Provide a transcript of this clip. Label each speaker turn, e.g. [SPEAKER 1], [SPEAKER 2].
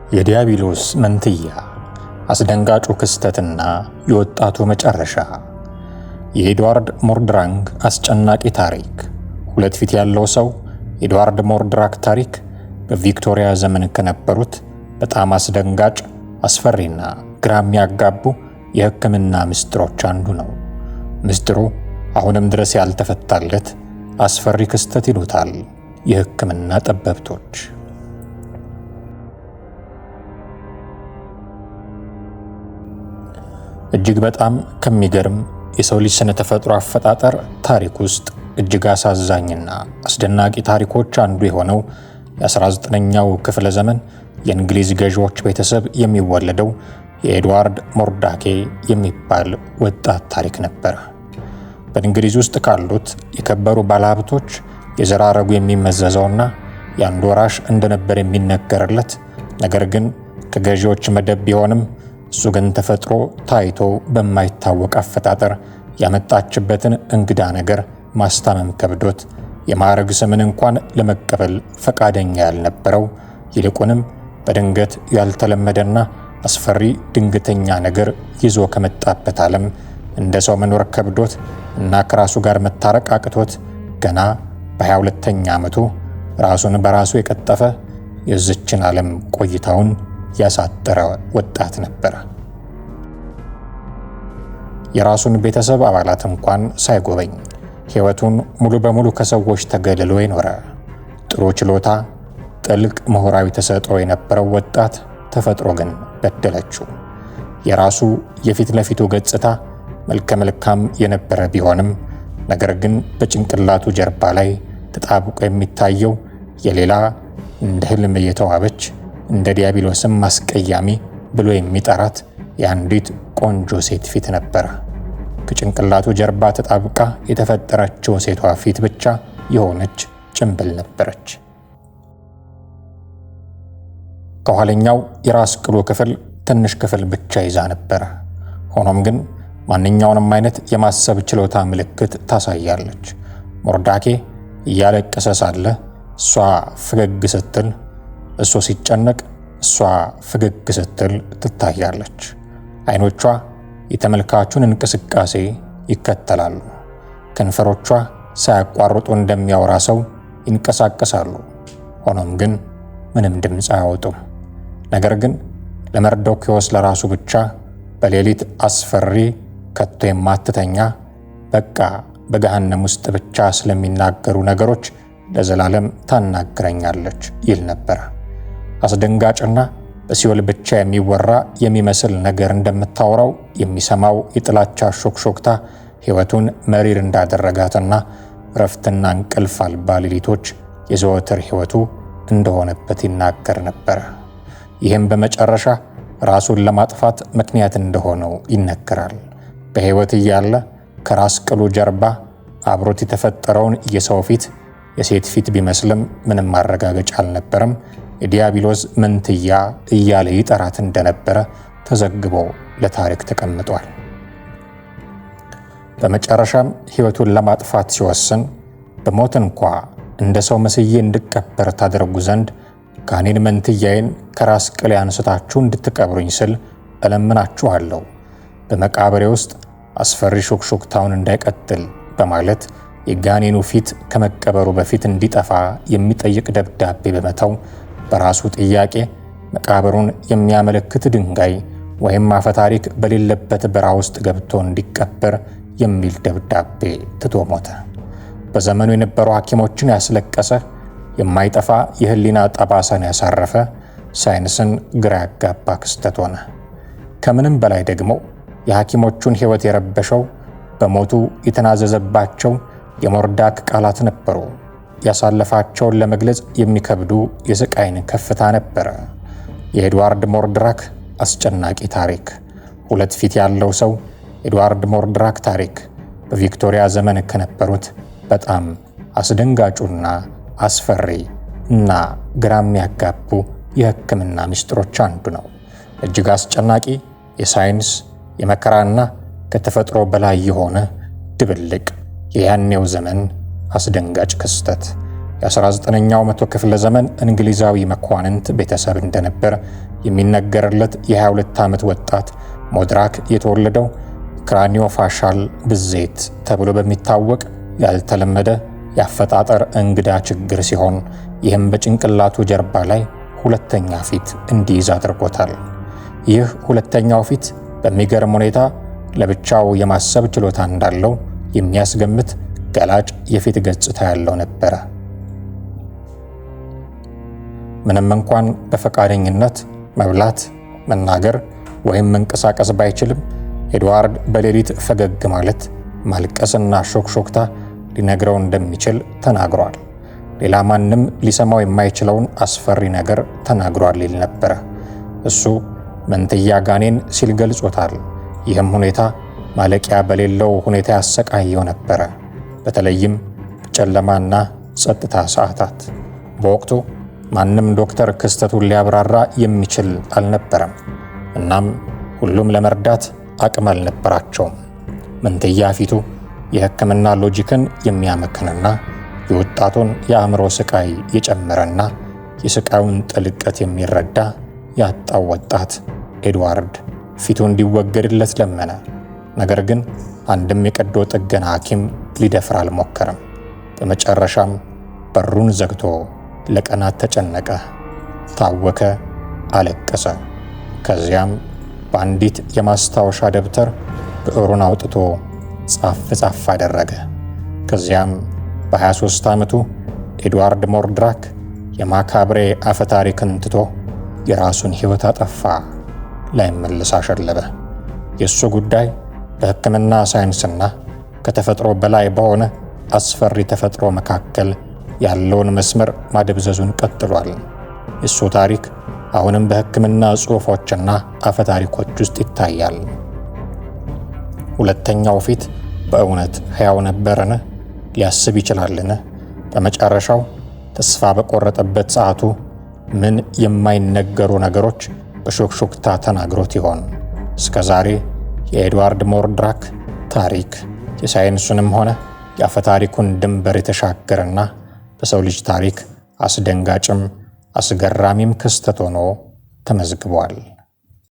[SPEAKER 1] የዲያብሎስ መንትያ አስደንጋጩ ክስተትና የወጣቱ መጨረሻ። የኤድዋርድ ሞርድራንግ አስጨናቂ ታሪክ። ሁለት ፊት ያለው ሰው ኤድዋርድ ሞርድራክ ታሪክ በቪክቶሪያ ዘመን ከነበሩት በጣም አስደንጋጭ፣ አስፈሪና ግራ የሚያጋቡ የሕክምና ምስጢሮች አንዱ ነው። ምስጢሩ አሁንም ድረስ ያልተፈታለት አስፈሪ ክስተት ይሉታል የሕክምና ጠበብቶች። እጅግ በጣም ከሚገርም የሰው ልጅ ስነ ተፈጥሮ አፈጣጠር ታሪክ ውስጥ እጅግ አሳዛኝና አስደናቂ ታሪኮች አንዱ የሆነው የ19ኛው ክፍለ ዘመን የእንግሊዝ ገዢዎች ቤተሰብ የሚወለደው የኤድዋርድ ሞርዳኬ የሚባል ወጣት ታሪክ ነበር። በእንግሊዝ ውስጥ ካሉት የከበሩ ባለሀብቶች የዘር ሐረጉ የሚመዘዘውና የአንድ ወራሽ እንደነበር የሚነገርለት፣ ነገር ግን ከገዢዎች መደብ ቢሆንም እሱ ግን ተፈጥሮ ታይቶ በማይታወቅ አፈጣጠር ያመጣችበትን እንግዳ ነገር ማስታመም ከብዶት የማዕረግ ስምን እንኳን ለመቀበል ፈቃደኛ ያልነበረው፣ ይልቁንም በድንገት ያልተለመደና አስፈሪ ድንገተኛ ነገር ይዞ ከመጣበት ዓለም እንደ ሰው መኖር ከብዶት እና ከራሱ ጋር መታረቅ አቅቶት ገና በ22ኛ ዓመቱ ራሱን በራሱ የቀጠፈ የዝችን ዓለም ቆይታውን ያሳጠረ ወጣት ነበር። የራሱን ቤተሰብ አባላት እንኳን ሳይጎበኝ ሕይወቱን ሙሉ በሙሉ ከሰዎች ተገልሎ የኖረ ጥሩ ችሎታ፣ ጥልቅ ምሁራዊ ተሰጥኦ የነበረው ወጣት ተፈጥሮ ግን በደለችው። የራሱ የፊት ለፊቱ ገጽታ መልከ መልካም የነበረ ቢሆንም ነገር ግን በጭንቅላቱ ጀርባ ላይ ተጣብቆ የሚታየው የሌላ እንደ ህልም የተዋበች እንደ ዲያብሎስም አስቀያሚ ብሎ የሚጠራት የአንዲት ቆንጆ ሴት ፊት ነበረ። ከጭንቅላቱ ጀርባ ተጣብቃ የተፈጠረችው ሴቷ ፊት ብቻ የሆነች ጭንብል ነበረች። ከኋለኛው የራስ ቅሉ ክፍል ትንሽ ክፍል ብቻ ይዛ ነበረ። ሆኖም ግን ማንኛውንም አይነት የማሰብ ችሎታ ምልክት ታሳያለች። ሞርዳኬ እያለቀሰ ሳለ እሷ ፈገግ ስትል፣ እሱ ሲጨነቅ እሷ ፈገግ ስትል ትታያለች። አይኖቿ የተመልካቹን እንቅስቃሴ ይከተላሉ። ከንፈሮቿ ሳያቋርጡ እንደሚያወራ ሰው ይንቀሳቀሳሉ። ሆኖም ግን ምንም ድምፅ አያወጡም። ነገር ግን ለመርዶክዮስ ለራሱ ብቻ በሌሊት አስፈሪ ከቶ የማትተኛ በቃ በገሃነም ውስጥ ብቻ ስለሚናገሩ ነገሮች ለዘላለም ታናግረኛለች ይል ነበር። አስደንጋጭና በሲኦል ብቻ የሚወራ የሚመስል ነገር እንደምታወራው የሚሰማው የጥላቻ ሾክሾክታ ሕይወቱን መሪር እንዳደረጋትና እረፍትና እንቅልፍ አልባ ሌሊቶች የዘወትር ሕይወቱ እንደሆነበት ይናገር ነበር። ይህም በመጨረሻ ራሱን ለማጥፋት ምክንያት እንደሆነው ይነገራል። በሕይወት እያለ ከራስ ቅሉ ጀርባ አብሮት የተፈጠረውን የሰው ፊት የሴት ፊት ቢመስልም ምንም ማረጋገጫ አልነበረም። የዲያብሎስ መንትያ እያለ ይጠራት እንደነበረ ተዘግቦ ለታሪክ ተቀምጧል። በመጨረሻም ሕይወቱን ለማጥፋት ሲወስን በሞት እንኳ እንደ ሰው መስዬ እንድቀበር ታደርጉ ዘንድ ጋኔን መንትያዬን ከራስ ቅሌ አንስታችሁ እንድትቀብሩኝ ስል እለምናችኋለሁ፣ በመቃብሬ ውስጥ አስፈሪ ሾክሾክታውን እንዳይቀጥል በማለት የጋኔኑ ፊት ከመቀበሩ በፊት እንዲጠፋ የሚጠይቅ ደብዳቤ በመተው በራሱ ጥያቄ መቃብሩን የሚያመለክት ድንጋይ ወይም አፈታሪክ በሌለበት በረሃ ውስጥ ገብቶ እንዲቀበር የሚል ደብዳቤ ትቶ ሞተ። በዘመኑ የነበሩ ሐኪሞችን ያስለቀሰ፣ የማይጠፋ የህሊና ጠባሳን ያሳረፈ፣ ሳይንስን ግራ ያጋባ ክስተት ሆነ። ከምንም በላይ ደግሞ የሐኪሞቹን ሕይወት የረበሸው በሞቱ የተናዘዘባቸው የሞርዳክ ቃላት ነበሩ። ያሳለፋቸውን ለመግለጽ የሚከብዱ የስቃይን ከፍታ ነበረ። የኤድዋርድ ሞርድራክ አስጨናቂ ታሪክ። ሁለት ፊት ያለው ሰው ኤድዋርድ ሞርድራክ ታሪክ በቪክቶሪያ ዘመን ከነበሩት በጣም አስደንጋጩና አስፈሪ እና ግራ የሚያጋቡ የሕክምና ምስጢሮች አንዱ ነው። እጅግ አስጨናቂ የሳይንስ የመከራና ከተፈጥሮ በላይ የሆነ ድብልቅ የያኔው ዘመን አስደንጋጭ ክስተት። የ19ኛው መቶ ክፍለ ዘመን እንግሊዛዊ መኳንንት ቤተሰብ እንደነበር የሚነገርለት የ22 ዓመት ወጣት ሞድራክ የተወለደው ክራኒዮፋሻል ብዜት ተብሎ በሚታወቅ ያልተለመደ የአፈጣጠር እንግዳ ችግር ሲሆን ይህም በጭንቅላቱ ጀርባ ላይ ሁለተኛ ፊት እንዲይዝ አድርጎታል። ይህ ሁለተኛው ፊት በሚገርም ሁኔታ ለብቻው የማሰብ ችሎታ እንዳለው የሚያስገምት ገላጭ የፊት ገጽታ ያለው ነበረ። ምንም እንኳን በፈቃደኝነት መብላት፣ መናገር ወይም መንቀሳቀስ ባይችልም ኤድዋርድ በሌሊት ፈገግ ማለት፣ ማልቀስና ሾክሾክታ ሊነግረው እንደሚችል ተናግሯል። ሌላ ማንም ሊሰማው የማይችለውን አስፈሪ ነገር ተናግሯል ይል ነበረ። እሱ መንትያ ጋኔን ሲል ገልጾታል። ይህም ሁኔታ ማለቂያ በሌለው ሁኔታ ያሰቃየው ነበረ፣ በተለይም በጨለማና ጸጥታ ሰዓታት። በወቅቱ ማንም ዶክተር ክስተቱን ሊያብራራ የሚችል አልነበረም። እናም ሁሉም ለመርዳት አቅም አልነበራቸውም። መንትያ ፊቱ የሕክምና ሎጂክን የሚያመክንና የወጣቱን የአእምሮ ስቃይ የጨመረና የስቃዩን ጥልቀት የሚረዳ ያጣው ወጣት ኤድዋርድ ፊቱ እንዲወገድለት ለመነ። ነገር ግን አንድም የቀዶ ጥገና ሐኪም ሊደፍር አልሞከረም። በመጨረሻም በሩን ዘግቶ ለቀናት ተጨነቀ፣ ታወከ፣ አለቀሰ። ከዚያም በአንዲት የማስታወሻ ደብተር ብዕሩን አውጥቶ ጻፍ አደረገ። ከዚያም በ23 ዓመቱ ኤድዋርድ ሞርድራክ የማካብሬ አፈታሪክን ትቶ የራሱን ሕይወት አጠፋ፣ ላይመለስ አሸለበ። የእሱ ጉዳይ በሕክምና ሳይንስና ከተፈጥሮ በላይ በሆነ አስፈሪ ተፈጥሮ መካከል ያለውን መስመር ማደብዘዙን ቀጥሏል። የእሱ ታሪክ አሁንም በሕክምና ጽሑፎችና አፈታሪኮች ውስጥ ይታያል። ሁለተኛው ፊት በእውነት ሕያው ነበርን? ሊያስብ ይችላልን? በመጨረሻው ተስፋ በቆረጠበት ሰዓቱ ምን የማይነገሩ ነገሮች በሾክሾክታ ተናግሮት ይሆን? እስከ ዛሬ የኤድዋርድ ሞርድራክ ታሪክ የሳይንሱንም ሆነ የአፈታሪኩን ድንበር የተሻገረና በሰው ልጅ ታሪክ አስደንጋጭም አስገራሚም ክስተት ሆኖ ተመዝግቧል።